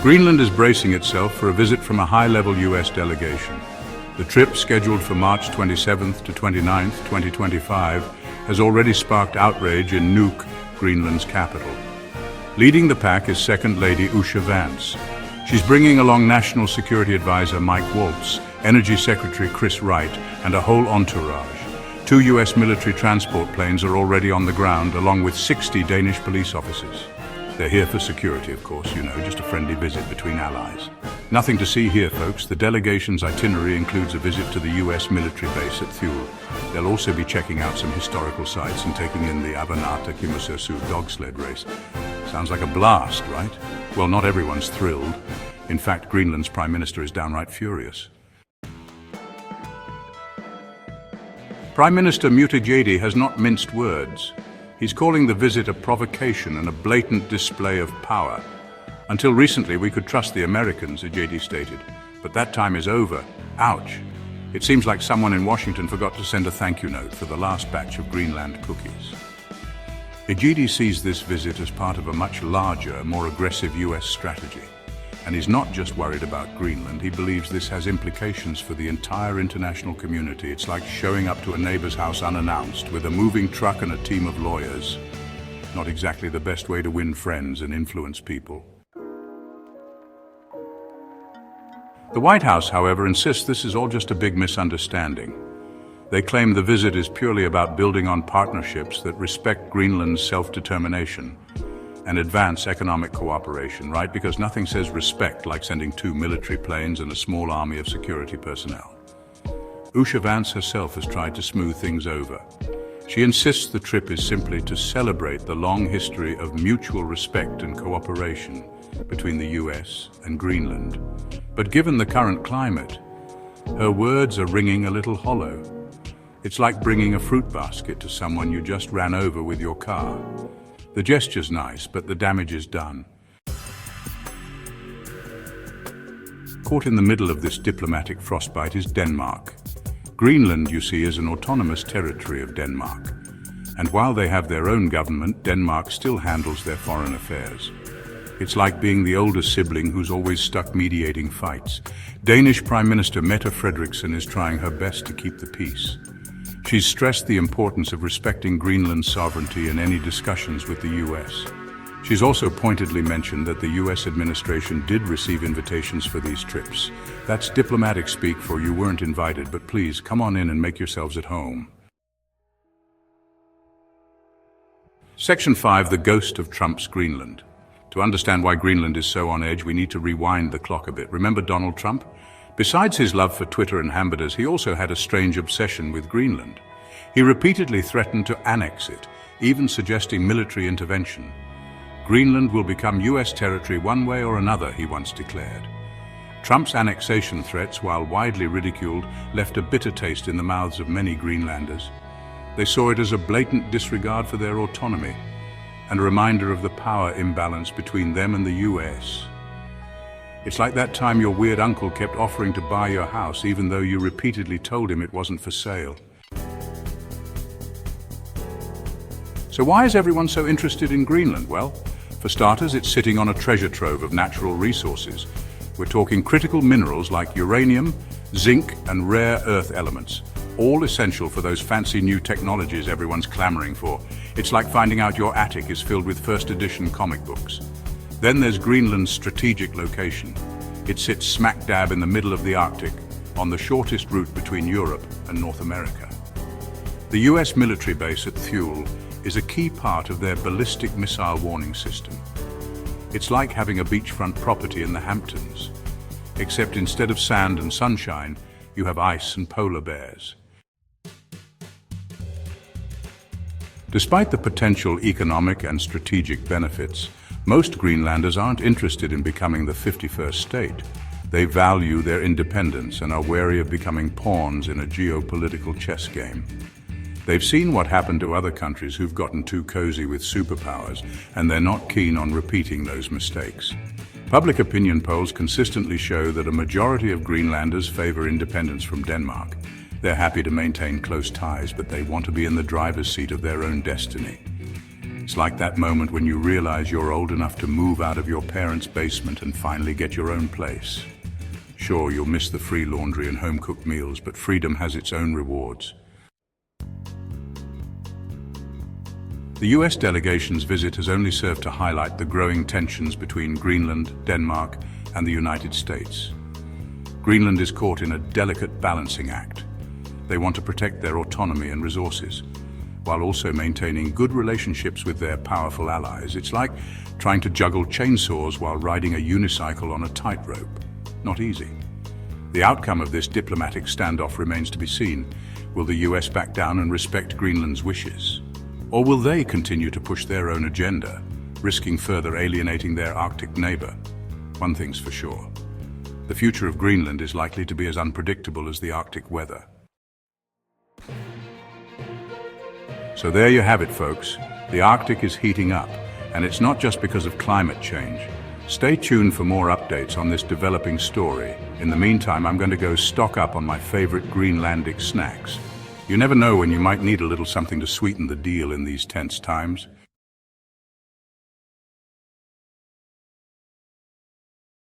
Greenland is bracing itself for a visit from a high-level US delegation. The trip, scheduled for March 27th to 29th, 2025, has already sparked outrage in Nuuk, Greenland's capital. Leading the pack is Second Lady Vance. She's bringing along National Security Advisor Mike Waltz, Energy Secretary Chris Wright, and a whole entourage. 2 US military transport planes are already on the ground, along with 60 Danish police officers. They're here for security, of course, just a friendly visit between allies. Nothing to see here, folks. The delegation's itinerary includes a visit to the US military base at Thule. They'll also be checking out some historical sites and taking in the Avanata Kimusersu dog sled race. Sounds like a blast, right? Well, not everyone's thrilled. In fact, Greenland's Prime Minister is downright furious. Prime Minister Mute Egede has not minced words. He's calling the visit a provocation and a blatant display of power. Until recently, we could trust the Americans, J.D. stated. But that time is over. Ouch. It seems like someone in Washington forgot to send a thank you note for the last batch of Greenland cookies. J.D. sees this visit as part of a much larger, more aggressive US strategy. And he's not just worried about Greenland. He believes this has implications for the entire international community. It's like showing up to a neighbor's house unannounced with a moving truck and a team of lawyers. Not exactly the best way to win friends and influence people. The White House, however, insists this is all just a big misunderstanding. They claim the visit is purely about building on partnerships that respect Greenland's self-determination and advance economic cooperation, right? Because nothing says respect like sending 2 military planes and a small army of security personnel. Vance herself has tried to smooth things over. She insists the trip is simply to celebrate the long history of mutual respect and cooperation between the US and Greenland. But given the current climate, her words are ringing a little hollow. It's like bringing a fruit basket to someone you just ran over with your car. The gesture's nice, but the damage is done. Caught in the middle of this diplomatic frostbite is Denmark. Greenland, you see, is an autonomous territory of Denmark. And while they have their own government, Denmark still handles their foreign affairs. It's like being the older sibling who's always stuck mediating fights. Danish Prime Minister Mette Frederiksen is trying her best to keep the peace. She's stressed the importance of respecting Greenland's sovereignty in any discussions with the US. She's also pointedly mentioned that the US administration did receive invitations for these trips. That's diplomatic speak for you weren't invited, but please come on in and make yourselves at home. Section 5, the ghost of Trump's Greenland. To understand why Greenland is so on edge, we need to rewind the clock a bit. Remember Donald Trump? Besides his love for Twitter and hamburgers, he also had a strange obsession with Greenland. He repeatedly threatened to annex it, even suggesting military intervention. Greenland will become US territory one way or another, he once declared. Trump's annexation threats, while widely ridiculed, left a bitter taste in the mouths of many Greenlanders. They saw it as a blatant disregard for their autonomy and a reminder of the power imbalance between them and the US. It's like that time your weird uncle kept offering to buy your house even though you repeatedly told him it wasn't for sale. So why is everyone so interested in Greenland? Well, for starters, it's sitting on a treasure trove of natural resources. We're talking critical minerals like uranium, zinc, and rare earth elements, all essential for those fancy new technologies everyone's clamoring for. It's like finding out your attic is filled with first edition comic books. Then there's Greenland's strategic location. It sits smack dab in the middle of the Arctic, on the shortest route between Europe and North America. The US military base at Thule is a key part of their ballistic missile warning system. It's like having a beachfront property in the Hamptons, except instead of sand and sunshine, you have ice and polar bears. Despite the potential economic and strategic benefits, most Greenlanders aren't interested in becoming the 51st state. They value their independence and are wary of becoming pawns in a geopolitical chess game. They've seen what happened to other countries who've gotten too cozy with superpowers, and they're not keen on repeating those mistakes. Public opinion polls consistently show that a majority of Greenlanders favor independence from Denmark. They're happy to maintain close ties, but they want to be in the driver's seat of their own destiny. It's like that moment when you realize you're old enough to move out of your parents' basement and finally get your own place. Sure, you'll miss the free laundry and home-cooked meals, but freedom has its own rewards. The US delegation's visit has only served to highlight the growing tensions between Greenland, Denmark, and the United States. Greenland is caught in a delicate balancing act. They want to protect their autonomy and resources, while also maintaining good relationships with their powerful allies. It's like trying to juggle chainsaws while riding a unicycle on a tightrope. Not easy. The outcome of this diplomatic standoff remains to be seen. Will the US back down and respect Greenland's wishes? Or will they continue to push their own agenda, risking further alienating their Arctic neighbor? One thing's for sure. The future of Greenland is likely to be as unpredictable as the Arctic weather. So there you have it, folks. The Arctic is heating up, and it's not just because of climate change. Stay tuned for more updates on this developing story. In the meantime, I'm going to go stock up on my favorite Greenlandic snacks. You never know when you might need a little something to sweeten the deal in these tense times.